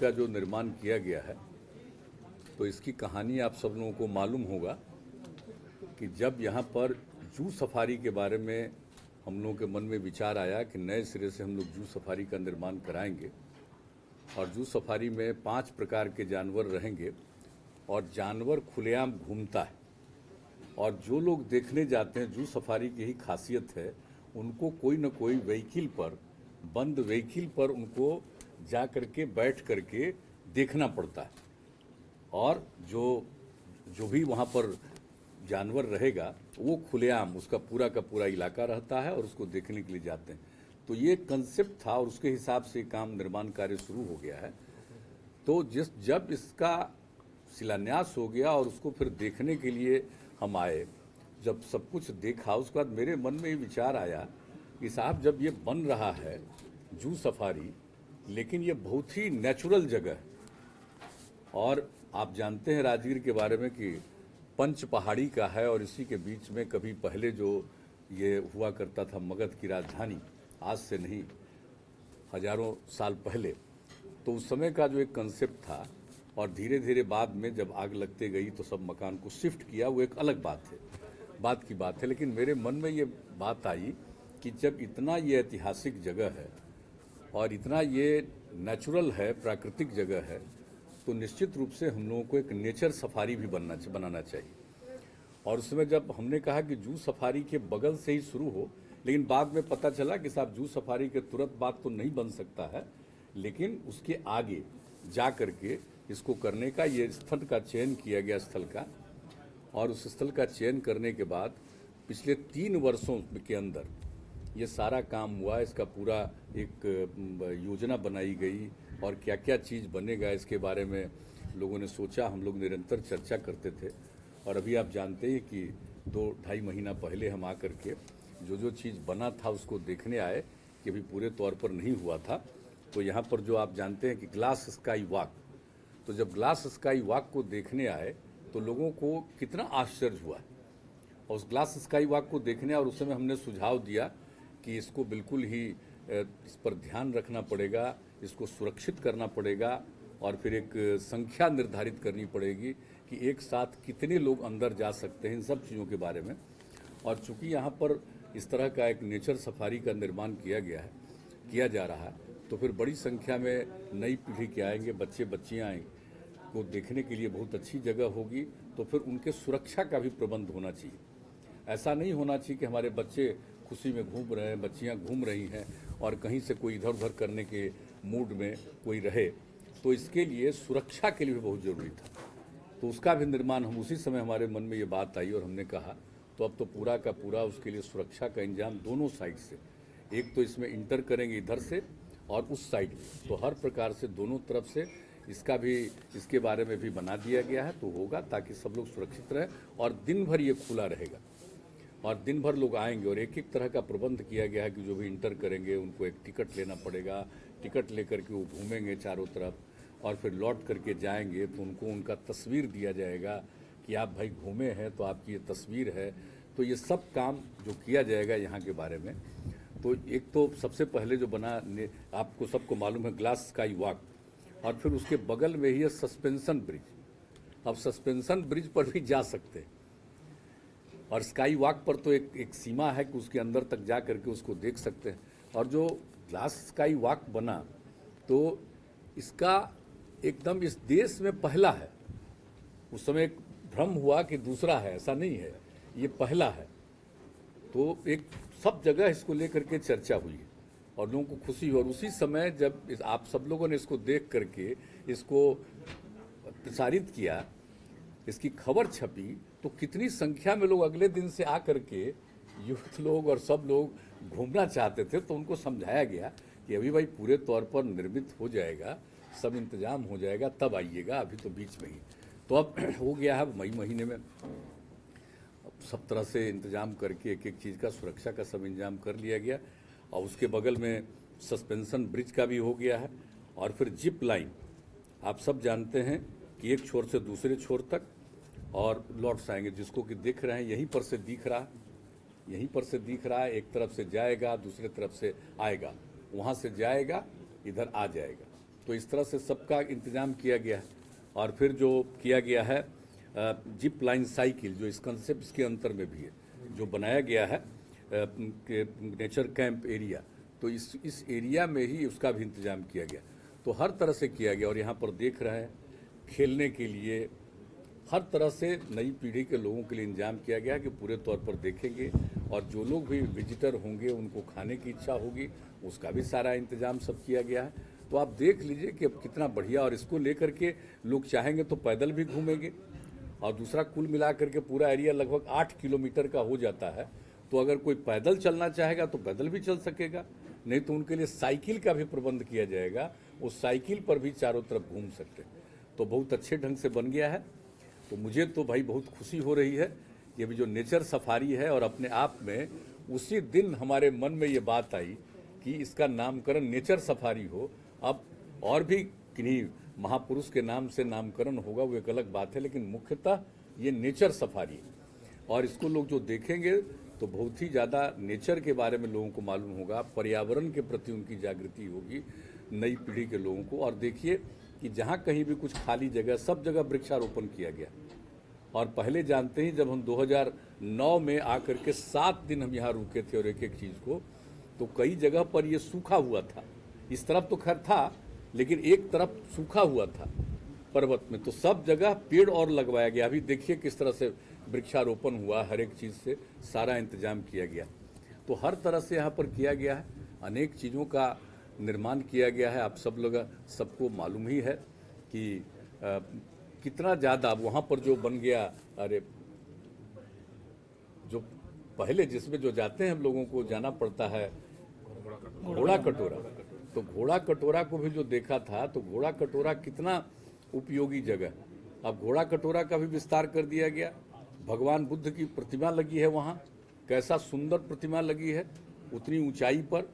का जो निर्माण किया गया है, तो इसकी कहानी आप सब लोगों को मालूम होगा कि जब यहाँ पर जू सफारी के बारे में हम लोगों के मन में विचार आया कि नए सिरे से हम लोग जू सफारी का निर्माण कराएंगे और जू सफारी में 5 प्रकार के जानवर रहेंगे और जानवर खुलेआम घूमता है और जो लोग देखने जाते हैं, जू सफारी की ही खासियत है, उनको कोई न कोई व्हीकल पर, बंद व्हीकल पर उनको जा करके बैठ करके देखना पड़ता है और जो भी वहाँ पर जानवर रहेगा वो खुलेआम उसका पूरा का पूरा इलाका रहता है और उसको देखने के लिए जाते हैं। तो ये कंसेप्ट था और उसके हिसाब से काम निर्माण कार्य शुरू हो गया है। तो जब इसका शिलान्यास हो गया और उसको फिर देखने के लिए हम आए, जब सब कुछ देखा उसके बाद मेरे मन में ये विचार आया कि साहब जब ये बन रहा है जू सफारी, लेकिन ये बहुत ही नेचुरल जगह है और आप जानते हैं राजगीर के बारे में कि पंच पहाड़ी का है और इसी के बीच में कभी पहले जो ये हुआ करता था मगध की राजधानी, आज से नहीं हजारों साल पहले, तो उस समय का जो एक कंसेप्ट था और धीरे धीरे बाद में जब आग लगते गई तो सब मकान को शिफ्ट किया, वो एक अलग बात है। लेकिन मेरे मन में ये बात आई कि जब इतना ये ऐतिहासिक जगह है और इतना ये नेचुरल है, प्राकृतिक जगह है, तो निश्चित रूप से हम लोगों को एक नेचर सफारी भी बनाना चाहिए। और उसमें जब हमने कहा कि जू सफारी के बगल से ही शुरू हो, लेकिन बाद में पता चला कि साहब जू सफारी के तुरंत बाद तो नहीं बन सकता है, लेकिन उसके आगे जा करके इसको करने का ये स्थल का चयन किया गया स्थल का। और उस स्थल का चयन करने के बाद पिछले 3 वर्षों के अंदर ये सारा काम हुआ। इसका पूरा एक योजना बनाई गई और क्या क्या चीज़ बनेगा इसके बारे में लोगों ने सोचा, हम लोग निरंतर चर्चा करते थे। और अभी आप जानते हैं कि 2-2.5 महीना पहले हम आकर के जो चीज़ बना था उसको देखने आए कि अभी पूरे तौर पर नहीं हुआ था। तो यहाँ पर जो आप जानते हैं कि ग्लास स्काई वॉक, तो जब ग्लास स्काई वॉक को देखने आए तो लोगों को कितना आश्चर्य हुआ और उस ग्लास स्काई वॉक को देखने, और उस समय हमने सुझाव दिया कि इसको बिल्कुल ही इस पर ध्यान रखना पड़ेगा, इसको सुरक्षित करना पड़ेगा और फिर एक संख्या निर्धारित करनी पड़ेगी कि एक साथ कितने लोग अंदर जा सकते हैं, इन सब चीज़ों के बारे में। और चूंकि यहाँ पर इस तरह का एक नेचर सफारी का निर्माण किया जा रहा है, तो फिर बड़ी संख्या में नई पीढ़ी के आएंगे, बच्चे बच्चियाँ आएंगे, को देखने के लिए बहुत अच्छी जगह होगी। तो फिर उनके सुरक्षा का भी प्रबंध होना चाहिए। ऐसा नहीं होना चाहिए कि हमारे बच्चे खुशी में घूम रहे हैं, बच्चियां घूम रही हैं और कहीं से कोई इधर उधर करने के मूड में कोई रहे। तो इसके लिए सुरक्षा के लिए भी बहुत ज़रूरी था, तो उसका भी निर्माण हम उसी समय हमारे मन में ये बात आई और हमने कहा तो अब तो पूरा का पूरा उसके लिए सुरक्षा का इंतजाम दोनों साइड से, एक तो इसमें इंटर करेंगे इधर से और उस साइड में, तो हर प्रकार से दोनों तरफ से इसके बारे में भी बना दिया गया है। तो होगा ताकि सब लोग सुरक्षित रहें और दिन भर ये खुला रहेगा और दिन भर लोग आएंगे और एक तरह का प्रबंध किया गया है कि जो भी इंटर करेंगे उनको एक टिकट लेना पड़ेगा। टिकट लेकर के वो घूमेंगे चारों तरफ और फिर लौट करके जाएंगे तो उनको उनका तस्वीर दिया जाएगा कि आप भाई घूमे हैं तो आपकी ये तस्वीर है। तो ये सब काम जो किया जाएगा यहाँ के बारे में, तो एक तो सबसे पहले जो बना, आपको सबको मालूम है, ग्लास स्काई वॉक, और फिर उसके बगल में ही है सस्पेंशन ब्रिज। अब सस्पेंशन ब्रिज पर भी जा सकते हैं और स्काई वॉक पर तो एक सीमा है कि उसके अंदर तक जा करके उसको देख सकते हैं। और जो ग्लास स्काई वॉक बना तो इसका एकदम इस देश में पहला है। उस समय एक भ्रम हुआ कि दूसरा है, ऐसा नहीं है, ये पहला है। तो एक सब जगह इसको लेकर के चर्चा हुई है और लोगों को खुशी हुई। और उसी समय जब आप सब लोगों ने इसको देख करके इसको प्रसारित किया, इसकी खबर छपी, तो कितनी संख्या में लोग अगले दिन से आकर के यूथ लोग और सब लोग घूमना चाहते थे। तो उनको समझाया गया कि अभी भाई पूरे तौर पर निर्मित हो जाएगा, सब इंतजाम हो जाएगा, तब आइएगा, अभी तो बीच में ही। तो अब हो गया है मई महीने में सब तरह से इंतजाम करके एक चीज़ का, सुरक्षा का सब इंतजाम कर लिया गया। और उसके बगल में सस्पेंशन ब्रिज का भी हो गया है। और फिर जिप लाइन, आप सब जानते हैं कि एक छोर से दूसरे छोर तक और लौट आएंगे, जिसको कि दिख रहे हैं, यहीं पर से दिख रहा है, एक तरफ से जाएगा दूसरे तरफ से आएगा, वहाँ से जाएगा इधर आ जाएगा। तो इस तरह से सबका इंतजाम किया गया है। और फिर जो किया गया है जिप लाइन साइकिल, जो इस कंसेप्ट के अंतर में भी है, जो बनाया गया है नेचर कैंप एरिया, तो इस एरिया में ही उसका भी इंतजाम किया गया। तो हर तरह से किया गया। और यहाँ पर देख रहे हैं खेलने के लिए हर तरह से नई पीढ़ी के लोगों के लिए इंतजाम किया गया कि पूरे तौर पर देखेंगे, और जो लोग भी विजिटर होंगे उनको खाने की इच्छा होगी उसका भी सारा इंतजाम सब किया गया है। तो आप देख लीजिए कि अब कितना बढ़िया। और इसको लेकर के लोग चाहेंगे तो पैदल भी घूमेंगे। और दूसरा, कुल मिला करके पूरा एरिया लगभग 8 किलोमीटर का हो जाता है। तो अगर कोई पैदल चलना चाहेगा तो पैदल भी चल सकेगा, नहीं तो उनके लिए साइकिल का भी प्रबंध किया जाएगा, वो साइकिल पर भी चारों तरफ घूम सकते। तो बहुत अच्छे ढंग से बन गया है। तो मुझे तो भाई बहुत खुशी हो रही है। ये भी जो नेचर सफारी है, और अपने आप में उसी दिन हमारे मन में ये बात आई कि इसका नामकरण नेचर सफारी हो। अब और भी किन्हीं महापुरुष के नाम से नामकरण होगा वो एक अलग बात है, लेकिन मुख्यतः ये नेचर सफारी है। और इसको लोग जो देखेंगे तो बहुत ही ज़्यादा नेचर के बारे में लोगों को मालूम होगा, पर्यावरण के प्रति उनकी जागृति होगी नई पीढ़ी के लोगों को। और देखिए कि जहाँ कहीं भी कुछ खाली जगह, सब जगह वृक्षारोपण किया गया। और पहले जानते ही जब हम 2009 में आकर के 7 दिन हम यहाँ रुके थे और एक एक चीज़ को, तो कई जगह पर ये सूखा हुआ था। इस तरफ तो खैर था, लेकिन एक तरफ सूखा हुआ था पर्वत में, तो सब जगह पेड़ और लगवाया गया। अभी देखिए किस तरह से वृक्षारोपण हुआ, हर एक चीज़ से सारा इंतजाम किया गया। तो हर तरह से यहाँ पर किया गया है, अनेक चीज़ों का निर्माण किया गया है। आप सब लोग सबको मालूम ही है कि कितना ज़्यादा वहाँ पर जो बन गया। अरे जो पहले जिसमें जो जाते हैं हम लोगों को जाना पड़ता है घोड़ा कटोरा, तो घोड़ा कटोरा को भी जो देखा था, तो घोड़ा कटोरा कितना उपयोगी जगह। अब घोड़ा कटोरा का भी विस्तार कर दिया गया। भगवान बुद्ध की प्रतिमा लगी है वहाँ, कैसा सुंदर प्रतिमा लगी है, उतनी ऊंचाई पर।